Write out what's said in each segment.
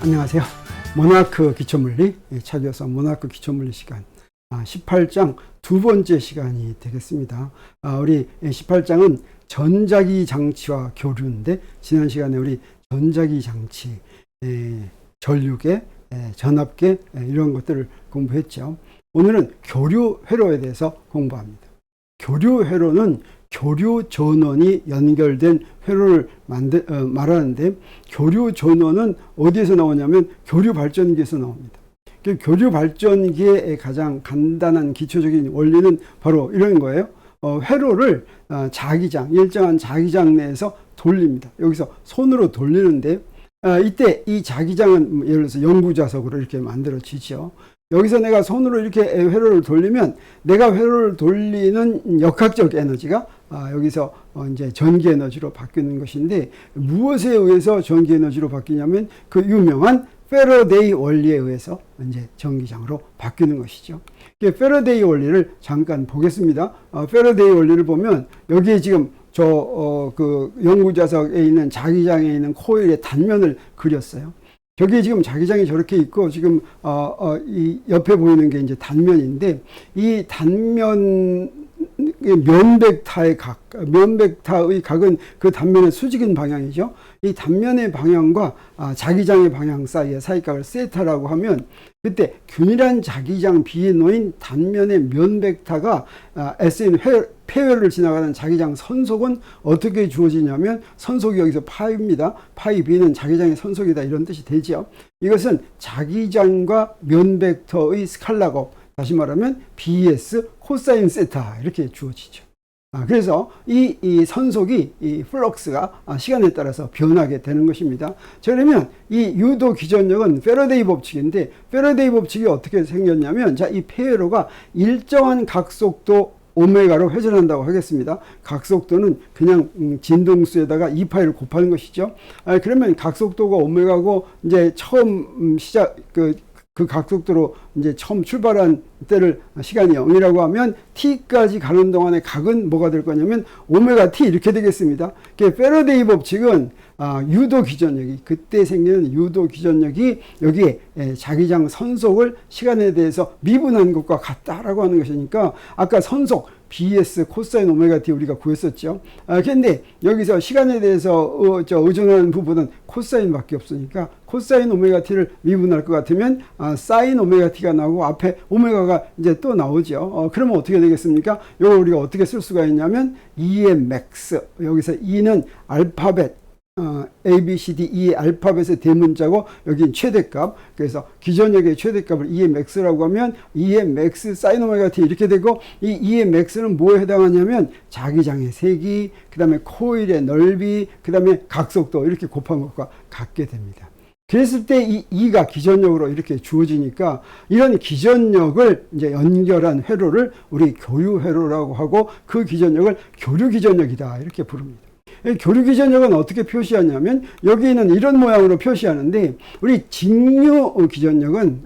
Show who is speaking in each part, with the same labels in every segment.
Speaker 1: 안녕하세요. 모나크 기초물리 차교사 모나크 기초물리 시간 18장 두 번째 시간이 되겠습니다. 우리 18장은 전자기 장치와 교류인데, 지난 시간에 우리 전자기 장치, 전류계, 전압계 이런 것들을 공부했죠. 오늘은 교류 회로에 대해서 공부합니다. 교류 회로는 교류 전원이 연결된 회로를 말하는데, 교류 전원은 어디에서 나오냐면 교류 발전기에서 나옵니다. 교류 발전기의 가장 간단한 기초적인 원리는 바로 이런 거예요. 회로를 자기장, 일정한 자기장 내에서 돌립니다. 여기서 손으로 돌리는데, 이때 이 자기장은 예를 들어서 영구자석으로 이렇게 만들어지죠. 여기서 내가 손으로 이렇게 회로를 돌리면 내가 회로를 돌리는 역학적 에너지가 여기서 이제 전기 에너지로 바뀌는 것인데, 무엇에 의해서 전기 에너지로 바뀌냐면 그 유명한 패러데이 원리에 의해서 이제 전기장으로 바뀌는 것이죠. 패러데이 원리를 잠깐 보겠습니다. 패러데이 원리를 보면 여기에 지금 그 영구자석에 있는 자기장에 있는 코일의 단면을 그렸어요. 저기 지금 자기장이 저렇게 있고, 지금 이 옆에 보이는 게 이제 단면인데, 이 단면 면백타의 각은 그 단면의 수직인 방향이죠. 이 단면의 방향과 자기장의 방향 사이의 사이각을 세타라고 하면, 그때 균일한 자기장 B에 놓인 단면의 면백타가 S인 폐회로를 지나가는 자기장 선속은 어떻게 주어지냐면, 선속이 여기서 파이입니다. 파이 B는 자기장의 선속이다, 이런 뜻이 되죠. 이것은 자기장과 면벡터의 스칼라곱, 다시 말하면 BS 코사인 세타, 이렇게 주어지죠. 그래서 이 선속이, 이 플럭스가 시간에 따라서 변하게 되는 것입니다. 자, 그러면 이 유도 기전력은 패러데이 법칙인데, 패러데이 법칙이 어떻게 생겼냐면, 자, 이 폐회로가 일정한 각속도 오메가로 회전한다고 하겠습니다. 각속도는 그냥 진동수에다가 2파이를 곱하는 것이죠. 그러면 각속도가 오메가고, 이제 처음 그 각속도로 이제 처음 출발한 때를 시간이 0이라고 하면 t까지 가는 동안의 각은 뭐가 될 거냐면 오메가 t 이렇게 되겠습니다. 패러데이 법칙은 유도 기전력이, 그때 생기는 유도 기전력이 여기에 자기장 선속을 시간에 대해서 미분한 것과 같다라고 하는 것이니까, 아까 선속 BS 코사인 오메가 t 우리가 구했었죠. 그런데 여기서 시간에 대해서 의존하는 부분은 코사인밖에 없으니까, 코사인 오메가 t를 미분할 것 같으면 사인 오메가 t가 나오고 앞에 오메가가 이제 또 나오죠. 그러면 어떻게 되겠습니까? 이거 우리가 어떻게 쓸 수가 있냐면 EMX, 여기서 E는 알파벳, A, B, C, D, E의 알파벳의 대문자고, 여기는 최대값. 그래서 기전력의 최대값을 EMX라고 하면 EMX 사인 오메가 t 이렇게 되고, 이 EMX는 뭐에 해당하냐면 자기장의 세기, 그 다음에 코일의 넓이, 그 다음에 각속도 이렇게 곱한 것과 같게 됩니다. 그랬을 때 이 E가 기전력으로 이렇게 주어지니까, 이런 기전력을 이제 연결한 회로를 우리 교류 회로라고 하고, 그 기전력을 교류 기전력이다, 이렇게 부릅니다. 교류 기전력은 어떻게 표시하냐면, 여기는 이런 모양으로 표시하는데, 우리 직류 기전력은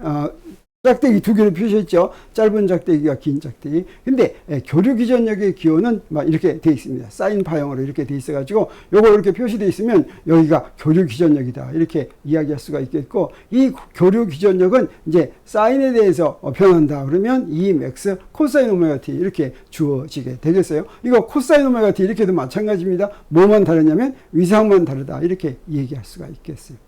Speaker 1: 짝대기 두 개를 표시했죠. 짧은 짝대기와 긴 짝대기. 근데 교류 기전력의 기호는 막 이렇게 돼 있습니다. 사인 파형으로 이렇게 돼 있어가지고, 요거 이렇게 표시돼 있으면 여기가 교류 기전력이다, 이렇게 이야기할 수가 있겠고, 이 교류 기전력은 이제 사인에 대해서 변한다 그러면 EMX 코사인 오메가 t 이렇게 주어지게 되겠어요. 이거 코사인 오메가 t 이렇게도 마찬가지입니다. 뭐만 다르냐면 위상만 다르다, 이렇게 얘기할 수가 있겠어요.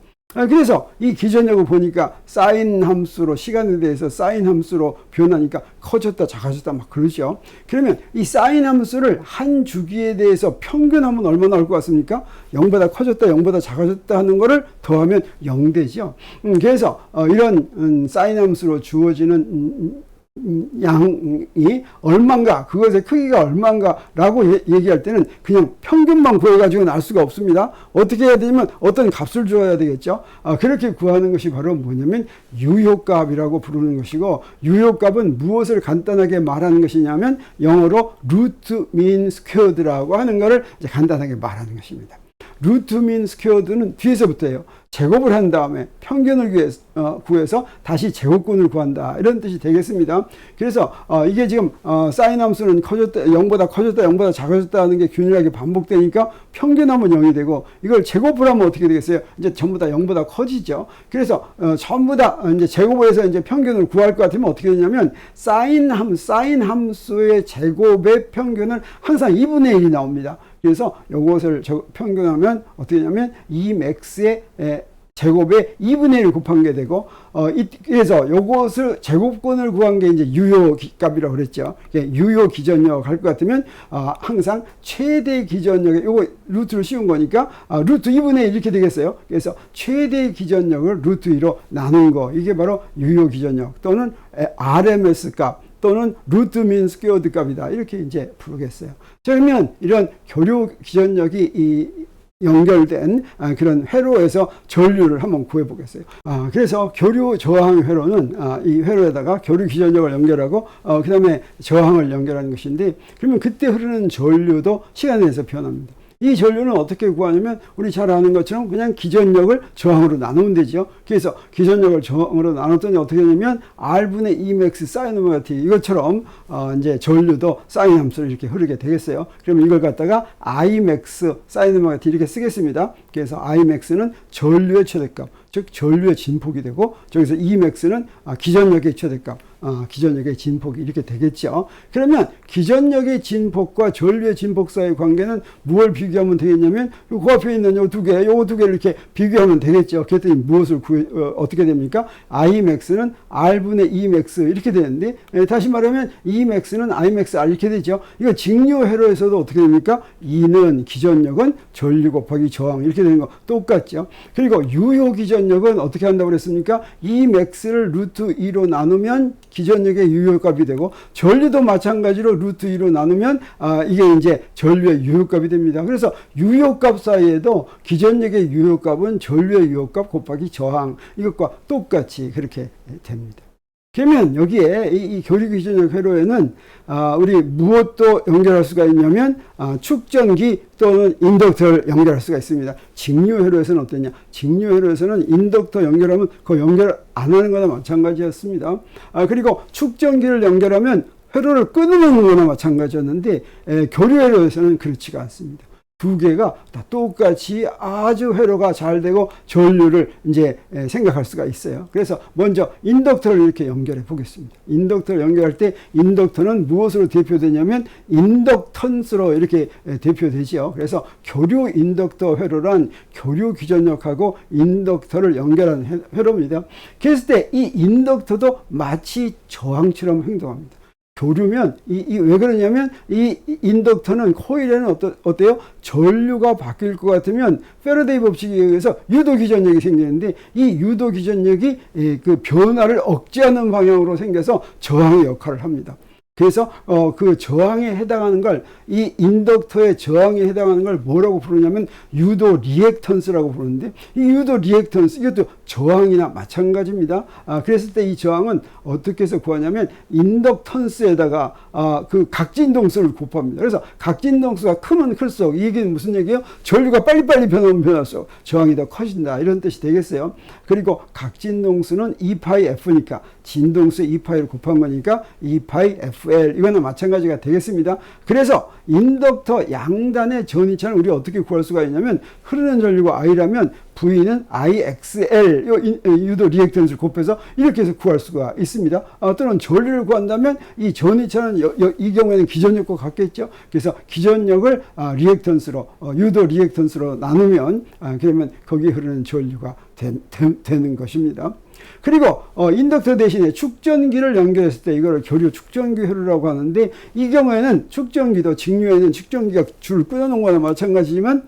Speaker 1: 그래서 이 기전력을 보니까 사인 함수로, 시간에 대해서 사인 함수로 변하니까 커졌다 작아졌다 막 그러죠. 그러면 이 사인 함수를 한 주기에 대해서 평균하면 얼마 나올 것 같습니까? 0보다 커졌다 0보다 작아졌다 하는 거를 더하면 0되죠. 그래서 이런 사인 함수로 주어지는 양이 얼마인가, 그것의 크기가 얼마인가 라고 얘기할 때는 그냥 평균만 구해가지고는 알 수가 없습니다. 어떻게 해야 되냐면 어떤 값을 줘야 되겠죠. 그렇게 구하는 것이 바로 뭐냐면 유효값이라고 부르는 것이고, 유효값은 무엇을 간단하게 말하는 것이냐면 영어로 루트 민 스퀘어드라고 하는 것을 이제 간단하게 말하는 것입니다. 루트 민 스퀘어드는 뒤에서부터예요. 제곱을 한 다음에 평균을 구해서 다시 제곱근을 구한다. 이런 뜻이 되겠습니다. 그래서 이게 지금 사인 함수는 커졌다, 0보다 커졌다, 0보다 작아졌다 하는 게 균일하게 반복되니까 평균하면 0이 되고, 이걸 제곱을 하면 어떻게 되겠어요? 이제 전부 다 0보다 커지죠. 그래서 전부 다 이제 제곱을 해서 이제 평균을 구할 것 같으면 어떻게 되냐면 사인 함수의 제곱의 평균은 항상 2분의 1이 나옵니다. 그래서 이것을 평균하면 어떻게 되냐면 2max의 제곱에 2분의 1을 곱한 게 되고, 그래서 요것을 제곱근을 구한 게 이제 유효 값이라고 그랬죠. 유효 기전력 할 것 같으면, 항상 최대 기전력에, 요거 루트를 씌운 거니까, 루트 2분의 1 이렇게 되겠어요. 그래서 최대 기전력을 루트 2로 나눈 거. 이게 바로 유효 기전력 또는 RMS 값 또는 루트 민 스퀘어드 값이다. 이렇게 이제 부르겠어요. 자, 그러면 이런 교류 기전력이 연결된 그런 회로에서 전류를 한번 구해 보겠어요. 그래서 교류 저항 회로는 이 회로에다가 교류 기전력을 연결하고 그 다음에 저항을 연결하는 것인데, 그러면 그때 흐르는 전류도 시간에 의해서 변합니다. 이 전류는 어떻게 구하냐면 우리 잘 아는 것처럼 그냥 기전력을 저항으로 나누면 되죠. 그래서 기전력을 저항으로 나눴더니 어떻게 되냐면 R분의 Emax 사인 오메가 T, 이것처럼 이제 전류도 사인 함수를 이렇게 흐르게 되겠어요. 그러면 이걸 갖다가 Imax 사인 오메가 T 이렇게 쓰겠습니다. 그래서 Imax는 전류의 최대값, 즉 전류의 진폭이 되고, 저기서 Emax는 기전력의 최대값, 기전력의 진폭이 이렇게 되겠죠. 그러면 기전력의 진폭과 전류의 진폭 사이의 관계는 무엇을 비교하면 되겠냐면 그 앞에 있는 요 두 개를 이렇게 비교하면 되겠죠. 그랬더니 무엇을 어떻게 됩니까? Imax는 R분의 Emax 이렇게 되는데, 다시 말하면 Emax는 Imax R 이렇게 되죠. 이거 직류 회로에서도 어떻게 됩니까? E는 기전력은 전류 곱하기 저항 이렇게 되는 거 똑같죠. 그리고 유효 기전력은 어떻게 한다고 그랬습니까? Emax를 루트 2로 나누면 기전력의 유효값이 되고, 전류도 마찬가지로 루트 2로 나누면 이게 이제 전류의 유효값이 됩니다. 그래서 유효값 사이에도 기전력의 유효값은 전류의 유효값 곱하기 저항, 이것과 똑같이 그렇게 됩니다. 그러면 여기에 이 교류 기전력 회로에는 우리 무엇도 연결할 수가 있냐면 축전기 또는 인덕터를 연결할 수가 있습니다. 직류 회로에서는 어떠냐? 직류 회로에서는 인덕터 연결하면 그 연결 안 하는 거나 마찬가지였습니다. 그리고 축전기를 연결하면 회로를 끊는 거나 마찬가지였는데, 교류 회로에서는 그렇지가 않습니다. 두 개가 다 똑같이 아주 회로가 잘 되고 전류를 이제 생각할 수가 있어요. 그래서 먼저 인덕터를 이렇게 연결해 보겠습니다. 인덕터를 연결할 때 인덕터는 무엇으로 대표되냐면 인덕턴스로 이렇게 대표되지요. 그래서 교류 인덕터 회로란 교류 기전력하고 인덕터를 연결하는 회로입니다. 그랬을 때 이 인덕터도 마치 저항처럼 행동합니다. 교류면 왜 그러냐면 이 인덕터는 코일에는 어때요? 전류가 바뀔 것 같으면 패러데이 법칙에 의해서 유도 기전력이 생기는데, 이 유도 기전력이 그 변화를 억제하는 방향으로 생겨서 저항의 역할을 합니다. 그래서 그 저항에 해당하는 걸, 이 인덕터의 저항에 해당하는 걸 뭐라고 부르냐면 유도 리액턴스라고 부르는데, 이 유도 리액턴스 이것도 저항이나 마찬가지입니다. 그랬을 때 이 저항은 어떻게 해서 구하냐면 인덕턴스에다가 그 각진동수를 곱합니다. 그래서 각진동수가 크면 클수록, 이 얘기는 무슨 얘기예요? 전류가 빨리빨리 변하면 변할수록 저항이 더 커진다, 이런 뜻이 되겠어요. 그리고 각진동수는 2파이 F니까 진동수 2파이를 곱한 거니까 2파이 FL, 이거는 마찬가지가 되겠습니다. 그래서 인덕터 양단의 전이차는 우리 어떻게 구할 수가 있냐면, 흐르는 전류가 I라면 V는 IXL, 유도 리액턴스를 곱해서 이렇게 해서 구할 수가 있습니다. 또는 전류를 구한다면 이 전이차는 이 경우에는 기전력과 같겠죠. 그래서 기전력을 리액턴스로, 유도 리액턴스로 나누면 그러면 거기에 흐르는 전류가 되는 것입니다. 그리고 인덕터 대신에 축전기를 연결했을 때 이거를 교류 축전기 회로라고 하는데, 이 경우에는 축전기도 직류에는 축전기가 줄을 끊어놓은 거나 마찬가지지만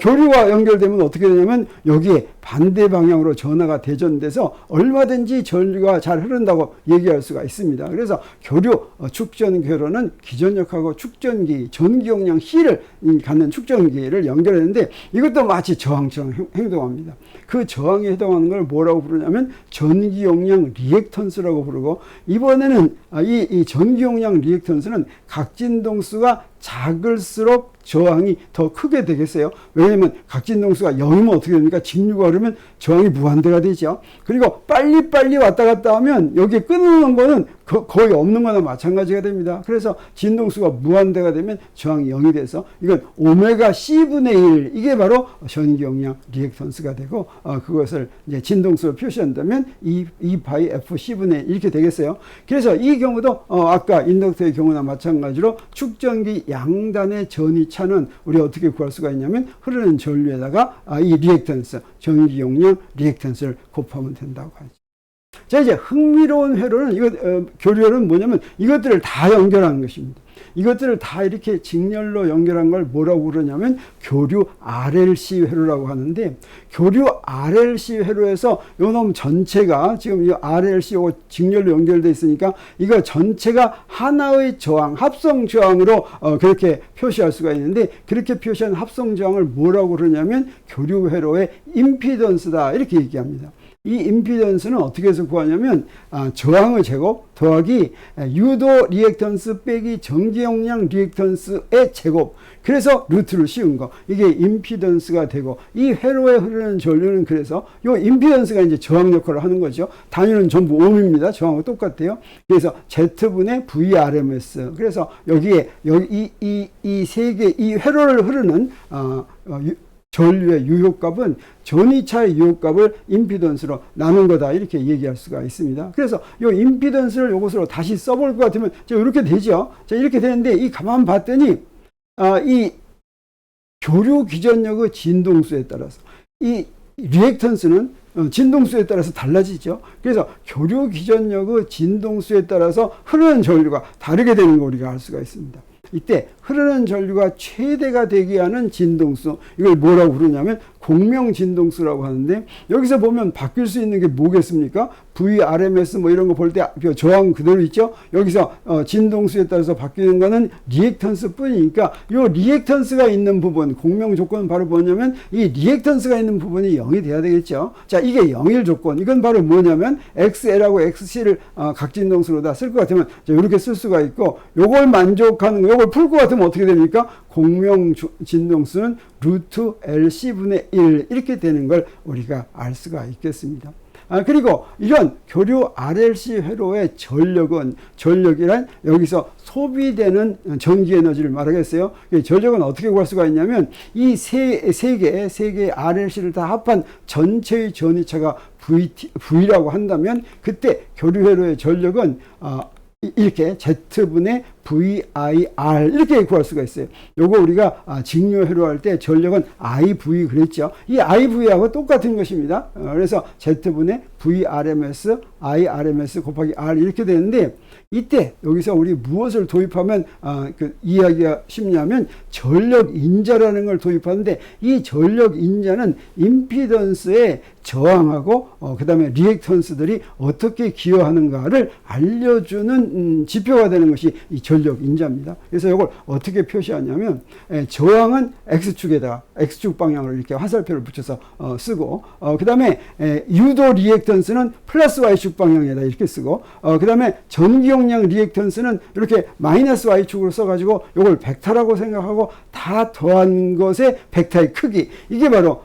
Speaker 1: 교류가 연결되면 어떻게 되냐면 여기에 반대 방향으로 전하가 대전돼서 얼마든지 전류가 잘 흐른다고 얘기할 수가 있습니다. 그래서 교류 축전기 회로는 기전력하고 축전기, 전기용량 C를 갖는 축전기를 연결했는데, 이것도 마치 저항처럼 행동합니다. 그 저항에 해당하는 걸 뭐라고 부르냐면 전기용량 리액턴스라고 부르고, 이번에는 이 전기용량 리액턴스는 각진동수가 작을수록 저항이 더 크게 되겠어요. 왜냐면 각진동수가 0이면 어떻게 됩니까? 직류가 흐르면 저항이 무한대가 되죠. 그리고 빨리빨리 왔다 갔다 하면 여기에 끊어놓은 거는 거의 없는 거나 마찬가지가 됩니다. 그래서 진동수가 무한대가 되면 저항이 0이 돼서 이건 오메가 C분의 1, 이게 바로 전기 용량 리액턴스가 되고, 그것을 이제 진동수로 표시한다면 2파이 FC분의 1 이렇게 되겠어요. 그래서 이 경우도 아까 인덕터의 경우나 마찬가지로 축전기 양단의 전이차는 우리 어떻게 구할 수가 있냐면 흐르는 전류에다가 이 리액턴스, 전기 용량 리액턴스를 곱하면 된다고 하죠. 자, 이제 흥미로운 회로는 교류회로는 뭐냐면 이것들을 다 연결하는 것입니다. 이것들을 다 이렇게 직렬로 연결한 걸 뭐라고 그러냐면 교류 RLC 회로라고 하는데, 교류 RLC 회로에서 요 놈 전체가 지금 이 RLC 요거 직렬로 연결되어 있으니까 이거 전체가 하나의 저항, 합성 저항으로 그렇게 표시할 수가 있는데, 그렇게 표시한 합성 저항을 뭐라고 그러냐면 교류 회로의 임피던스다 이렇게 얘기합니다. 이 임피던스는 어떻게 해서 구하냐면 저항의 제곱 더하기 유도 리액턴스 빼기 전기 용량 리액턴스의 제곱, 그래서 루트를 씌운 거, 이게 임피던스가 되고, 이 회로에 흐르는 전류는 그래서 이 임피던스가 이제 저항 역할을 하는 거죠. 단위는 전부 옴입니다. 저항하고 똑같아요. 그래서 Z분의 VRMS. 그래서 여기에 이 세 개, 이 회로를 흐르는 전류의 유효값은 전이차의 유효값을 임피던스로 나눈 거다 이렇게 얘기할 수가 있습니다. 그래서 이 임피던스를 이것으로 다시 써볼 것 같으면 이렇게 되죠. 자, 이렇게 되는데 이 가만 봤더니 이 교류 기전력의 진동수에 따라서 이 리액턴스는 진동수에 따라서 달라지죠. 그래서 교류 기전력의 진동수에 따라서 흐르는 전류가 다르게 되는 거 우리가 알 수가 있습니다. 이때 흐르는 전류가 최대가 되게 하는 진동수, 이걸 뭐라고 부르냐면 공명 진동수라고 하는데, 여기서 보면 바뀔 수 있는 게 뭐겠습니까? VRMS 뭐 이런 거 볼 때 저항 그대로 있죠. 여기서 진동수에 따라서 바뀌는 거는 리액턴스 뿐이니까 이 리액턴스가 있는 부분, 공명 조건은 바로 뭐냐면 이 리액턴스가 있는 부분이 0이 돼야 되겠죠. 자, 이게 0일 조건, 이건 바로 뭐냐면 XL하고 XC를 각진동수로 다 쓸 것 같으면 이렇게 쓸 수가 있고, 요걸 만족하는 거, 요걸 풀 것 같으면 어떻게 됩니까? 공명 진동수는 루트 LC분의 1 이렇게 되는 걸 우리가 알 수가 있겠습니다. 그리고 이런 교류 RLC 회로의 전력이란 여기서 소비되는 전기 에너지를 말하겠어요. 전력은 어떻게 구할 수가 있냐면 이 세 개의 RLC를 다 합한 전체의 전이차가 V라고 한다면, 그때 교류 회로의 전력은 이렇게 Z분의 VIR 이렇게 구할 수가 있어요. 요거 우리가 직류 회로할 때 전력은 IV 그랬죠. 이 IV하고 똑같은 것입니다. 그래서 Z분의 VRMS, IRMS 곱하기 R 이렇게 되는데, 이때 여기서 우리 무엇을 도입하면 이해하기가 쉽냐면 전력 인자라는 걸 도입하는데, 이 전력 인자는 임피던스에 저항하고 그 다음에 리액턴스들이 어떻게 기여하는가를 알려주는 지표가 되는 것이 이 전력 인자입니다. 그래서 이걸 어떻게 표시하냐면 저항은 X축에다가 X축 방향으로 이렇게 화살표를 붙여서 쓰고, 그 다음에 유도 리액턴스는 플러스 Y축 방향에다 이렇게 쓰고, 그 다음에 전기 용량 리액턴스는 이렇게 마이너스 Y축으로 써가지고 이걸 벡터라고 생각하고 다 더한 것의 벡터의 크기, 이게 바로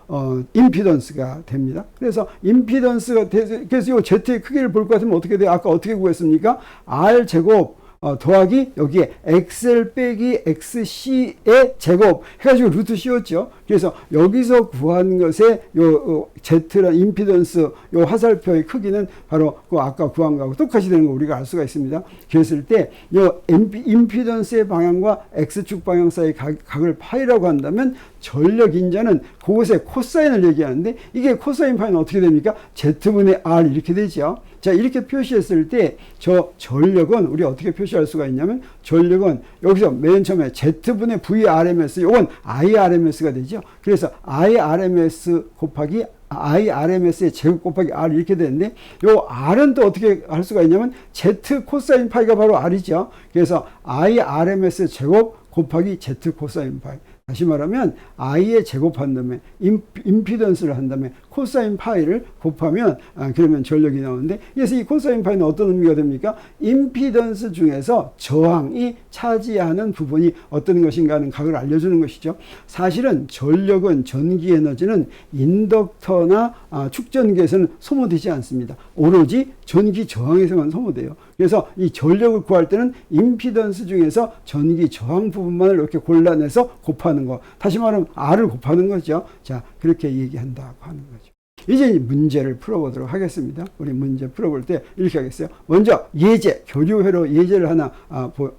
Speaker 1: 임피던스가 됩니다. 그래서 임피던스가 그래서 이 Z의 크기를 볼 것 같으면 어떻게 돼요? 아까 어떻게 구했습니까? R 제곱 더하기 여기에 XL 빼기 XC의 제곱 해가지고 루트 씌웠죠. 그래서 여기서 구한 것의 요 Z란 임피던스 요 화살표의 크기는 바로 그 아까 구한 거하고 똑같이 되는 거 우리가 알 수가 있습니다. 그랬을 때 요 임피던스의 방향과 X축 방향 사이의 각을 파이라고 한다면 전력 인자는 그것의 코사인을 얘기하는데, 이게 코사인 파이는 어떻게 됩니까? Z분의 R 이렇게 되죠. 자, 이렇게 표시했을 때 저 전력은 우리 어떻게 표시할 수가 있냐면, 전력은 여기서 맨 처음에 Z분의 VRMS, 이건 IRMS가 되죠. 그래서 IRMS 곱하기 IRMS의 제곱 곱하기 R 이렇게 되는데, 요 R은 또 어떻게 할 수가 있냐면 Z 코사인 파이가 바로 R이죠. 그래서 IRMS 제곱 곱하기 Z 코사인 파이. 다시 말하면 I에 제곱한 다음에 임피던스를 한 다음에 코사인 파이를 곱하면 그러면 전력이 나오는데, 그래서 이 코사인 파이는 어떤 의미가 됩니까? 임피던스 중에서 저항이 차지하는 부분이 어떤 것인가 하는 각을 알려주는 것이죠. 사실은 전력은, 전기 에너지는 인덕터나 축전기에서는 소모되지 않습니다. 오로지 전기 저항에서만 소모돼요. 그래서 이 전력을 구할 때는 임피던스 중에서 전기 저항 부분만 이렇게 골라내서 곱하는 거. 다시 말하면 R을 곱하는 거죠. 자, 그렇게 얘기한다고 하는 거죠. 이제 문제를 풀어보도록 하겠습니다. 우리 문제 풀어볼 때 이렇게 하겠어요. 먼저 예제, 교류회로 예제를 하나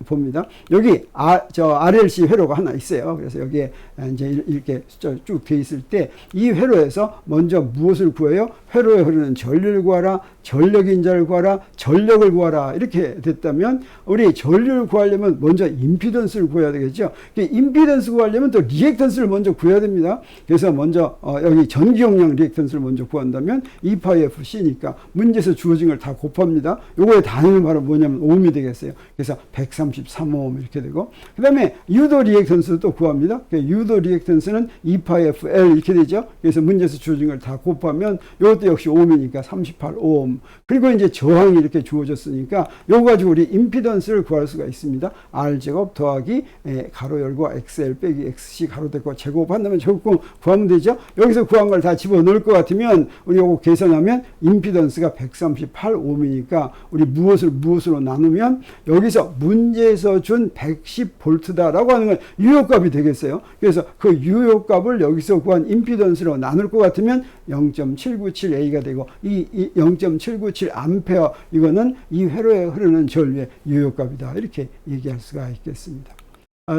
Speaker 1: 봅니다. 여기 RLC 회로가 하나 있어요. 그래서 여기에 이제 이렇게 쭉 돼 있을 때 이 회로에서 먼저 무엇을 구해요? 회로에 흐르는 전류를 구하라, 전력 인자를 구하라, 전력을 구하라, 이렇게 됐다면 우리 전류를 구하려면 먼저 임피던스를 구해야 되겠죠. 임피던스 구하려면 또 리액턴스를 먼저 구해야 됩니다. 그래서 먼저 여기 전기 용량 리액턴스를 먼저 구한다면 2πfC니까 문제에서 주어진 걸 다 곱합니다. 요거의 단위는 바로 뭐냐면 오음이 되겠어요. 그래서 133오hm 이렇게 되고, 그 다음에 유도 리액턴스도 또 구합니다. 유도 리액턴스는 2πfL 이렇게 되죠. 그래서 문제에서 주어진 걸 다 곱하면 이것도 역시 오음이니까 38오hm. 그리고 이제 저항이 이렇게 주어졌으니까 요거 가지고 우리 임피던스를 구할 수가 있습니다. R제곱 더하기 가로 열고 XL 빼기 XC 가로 닫고 제곱한다면 제곱 구하면 되죠. 여기서 구한 걸 다 집어넣을 것 같으면 우리 요거 계산하면 임피던스가 138ohm이니까 우리 무엇으로 나누면 여기서 문제에서 준 110V다라고 하는 건 유효값이 되겠어요. 그래서 그 유효값을 여기서 구한 임피던스로 나눌 것 같으면 0.797A가 되고 이 0.797A 이거는 이 회로에 흐르는 전류의 유효값이다. 이렇게 얘기할 수가 있겠습니다.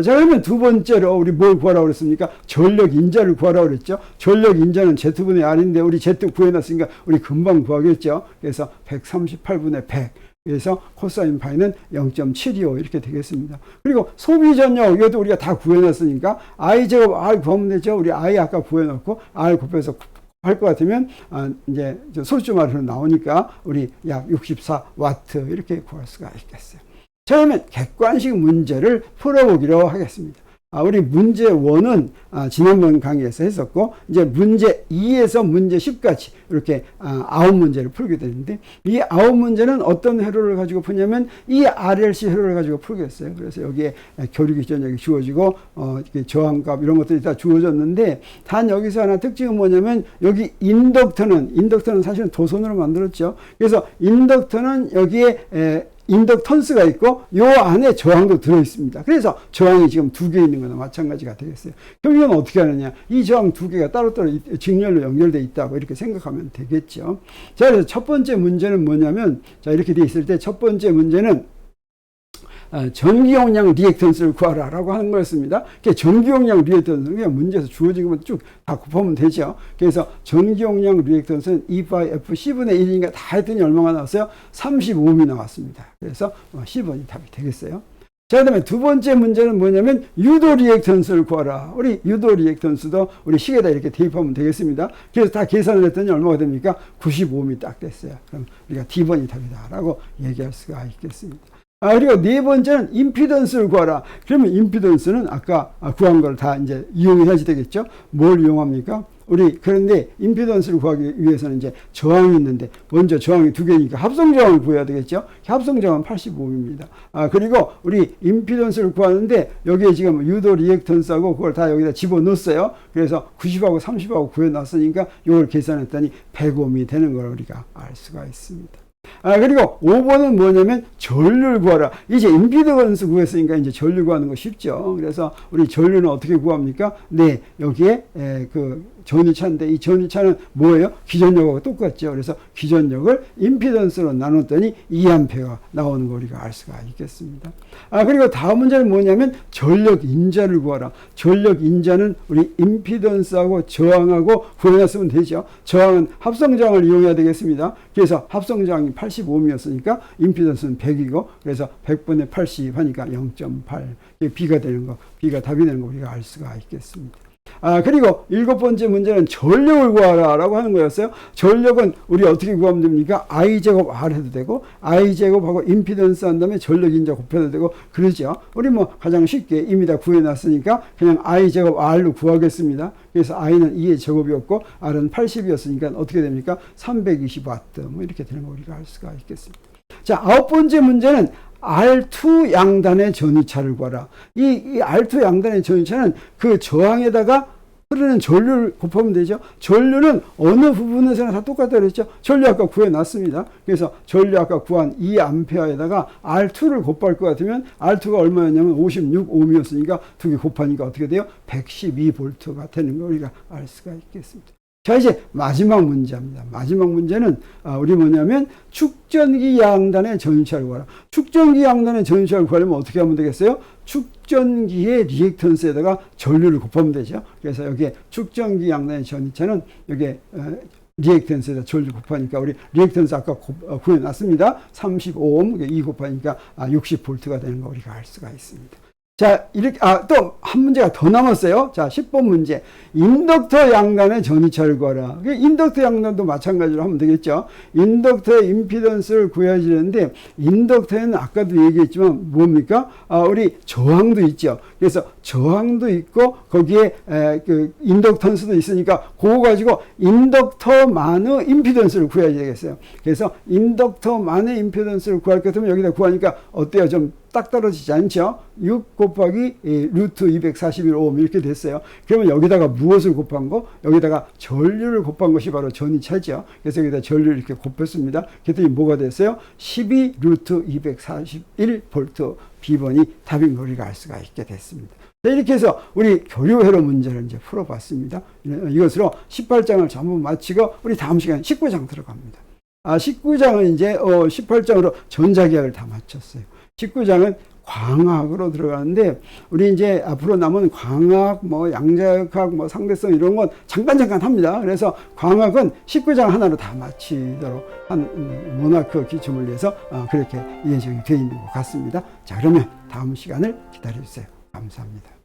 Speaker 1: 자, 그러면 두 번째로 우리 뭘 구하라고 그랬습니까? 전력 인자를 구하라고 그랬죠. 전력 인자는 Z분의 R인데 우리 Z 구해놨으니까 우리 금방 구하겠죠. 그래서 138분의 100. 그래서 코사인 파이는 0.725 이렇게 되겠습니다. 그리고 소비 전력 이것도 우리가 다 구해놨으니까 I 제곱 R 구하면 되죠. 우리 I 아까 구해놓고 R 곱해서 할 것 같으면 이제 소수점으로 나오니까 우리 약 64W 이렇게 구할 수가 있겠어요. 자, 그러면 객관식 문제를 풀어보기로 하겠습니다. 우리 문제 1은 지난번 강의에서 했었고, 이제 문제 2에서 문제 10까지 이렇게 9문제를 풀게 되는데, 이 9문제는 어떤 회로를 가지고 푸냐면 이 RLC 회로를 가지고 풀겠어요. 그래서 여기에 교류기 전력이 주어지고 저항값 이런 것들이 다 주어졌는데, 단 여기서 하나 특징은 뭐냐면 여기 인덕터는 사실은 도선으로 만들었죠. 그래서 인덕터는 여기에 인덕턴스가 있고 요 안에 저항도 들어있습니다. 그래서 저항이 지금 두 개 있는 거나 마찬가지가 되겠어요. 그럼 이건 어떻게 하느냐? 이 저항 두 개가 따로따로 직렬로 연결되어 있다고 이렇게 생각하면 되겠죠. 자, 그래서 첫 번째 문제는 뭐냐면, 자, 이렇게 되어 있을 때 첫 번째 문제는 전기 용량 리액턴스를 구하라 라고 하는 거였습니다. 전기 용량 리액턴스는 그냥 문제에서 주어진 것만 쭉 다 곱하면 되죠. 그래서 전기 용량 리액턴스는 2πfC분의 1이니까 다 했더니 얼마가 나왔어요? 35ohm이 나왔습니다. 그래서 10번이 답이 되겠어요. 자, 그 다음에 두 번째 문제는 뭐냐면 유도 리액턴스를 구하라. 우리 유도 리액턴스도 우리 식에다 이렇게 대입하면 되겠습니다. 그래서 다 계산을 했더니 얼마가 됩니까? 95ohm이 딱 됐어요. 그럼 우리가 D번이 답이다 라고 얘기할 수가 있겠습니다. 그리고 네 번째는 임피던스를 구하라. 그러면 임피던스는 아까 구한 걸 다 이제 이용해야지 되겠죠. 뭘 이용합니까? 그런데 임피던스를 구하기 위해서는 이제 저항이 있는데, 먼저 저항이 두 개니까 합성 저항을 구해야 되겠죠. 합성 저항은 85입니다. 그리고 우리 임피던스를 구하는데 여기에 지금 유도 리액턴스하고 그걸 다 여기다 집어넣었어요. 그래서 90하고 30하고 구해놨으니까 이걸 계산했더니 100ohm이 되는 걸 우리가 알 수가 있습니다. 그리고 5번은 뭐냐면 전류를 구하라. 이제 임피던스 구했으니까 이제 전류 구하는 거 쉽죠. 그래서 우리 전류는 어떻게 구합니까? 네, 여기에 전위차인데 이 전위차는 뭐예요? 기전력하고 똑같죠. 그래서 기전력을 임피던스로 나눴더니 2A가 나오는 거 우리가 알 수가 있겠습니다. 그리고 다음 문제는 뭐냐면 전력 인자를 구하라. 전력 인자는 우리 임피던스하고 저항하고 구해놨으면 되죠. 저항은 합성 저항을 이용해야 되겠습니다. 그래서 합성 저항이 85ohm이었으니까 임피던스는 100이고, 그래서 100분의 80 하니까 0.8. B가 되는 거, B가 답이 되는 거 우리가 알 수가 있겠습니다. 그리고 7번째 문제는 전력을 구하라라고 하는 거였어요. 전력은 우리 어떻게 구하면 됩니까? I 제곱 R 해도 되고, I제곱하고 임피던스 한 다음에 전력 인자 곱해도 되고, 그러죠. 우리 뭐 가장 쉽게 이미 다 구해놨으니까 그냥 I제곱 R로 구하겠습니다. 그래서 I는 2의 제곱이었고, R은 80이었으니까 어떻게 됩니까? 320W. 뭐 이렇게 되는 거 우리가 알 수가 있겠습니다. 자, 9번째 문제는 R2 양단의 전위차를 구하라. 이 R2 양단의 전위차는 그 저항에다가 흐르는 전류를 곱하면 되죠. 전류는 어느 부분에서나 다 똑같다 그랬죠. 전류 아까 구해놨습니다. 그래서 전류 아까 구한 2A에다가 R2를 곱할 것 같으면 R2가 얼마였냐면 56ohm이었으니까 두 개 곱하니까 어떻게 돼요? 112V가 되는 거 우리가 알 수가 있겠습니다. 자, 이제 마지막 문제입니다. 마지막 문제는 우리 뭐냐면 축전기 양단의 전위차를 구하라. 축전기 양단의 전위차를 구하려면 어떻게 하면 되겠어요? 축전기의 리액턴스에다가 전류를 곱하면 되죠. 그래서 여기에 축전기 양단의 전위차는 여기에 리액턴스에다 전류 곱하니까 우리 리액턴스 아까 구해놨습니다. 35ohm, 2 곱하니까 60V가 되는 거 우리가 알 수가 있습니다. 자, 이렇게, 또 한 문제가 더 남았어요. 자, 10번 문제. 인덕터 양단의 전위차를 구하라. 인덕터 양단도 마찬가지로 하면 되겠죠. 인덕터의 임피던스를 구해야 되는데, 인덕터에는 아까도 얘기했지만, 뭡니까? 우리 저항도 있죠. 그래서 저항도 있고, 거기에, 인덕턴스도 있으니까, 그거 가지고 인덕터만의 임피던스를 구해야 되겠어요. 그래서 인덕터만의 임피던스를 구할 것 같으면 여기다 구하니까 어때요? 좀 딱 떨어지지 않죠? 6 곱하기 루트 241ohm 이렇게 됐어요. 그러면 여기다가 무엇을 곱한 거? 여기다가 전류를 곱한 것이 바로 전위차죠. 그래서 여기다 전류를 이렇게 곱했습니다. 그랬더니 뭐가 됐어요? 12 루트 241V B번이 답인 걸 우리가 알 수가 있게 됐습니다. 이렇게 해서 우리 교류회로 문제를 이제 풀어봤습니다. 이것으로 18장을 전부 마치고 우리 다음 시간 19장 들어갑니다. 19장은 이제 18장으로 전자기학을 다 마쳤어요. 19장은 광학으로 들어가는데 우리 이제 앞으로 남은 광학, 뭐 양자역학, 뭐 상대성 이런 건 잠깐 합니다. 그래서 광학은 19장 하나로 다 마치도록 한 모나크 기초물리에서 그렇게 예정이 되어 있는 것 같습니다. 자, 그러면 다음 시간을 기다려 주세요. 감사합니다.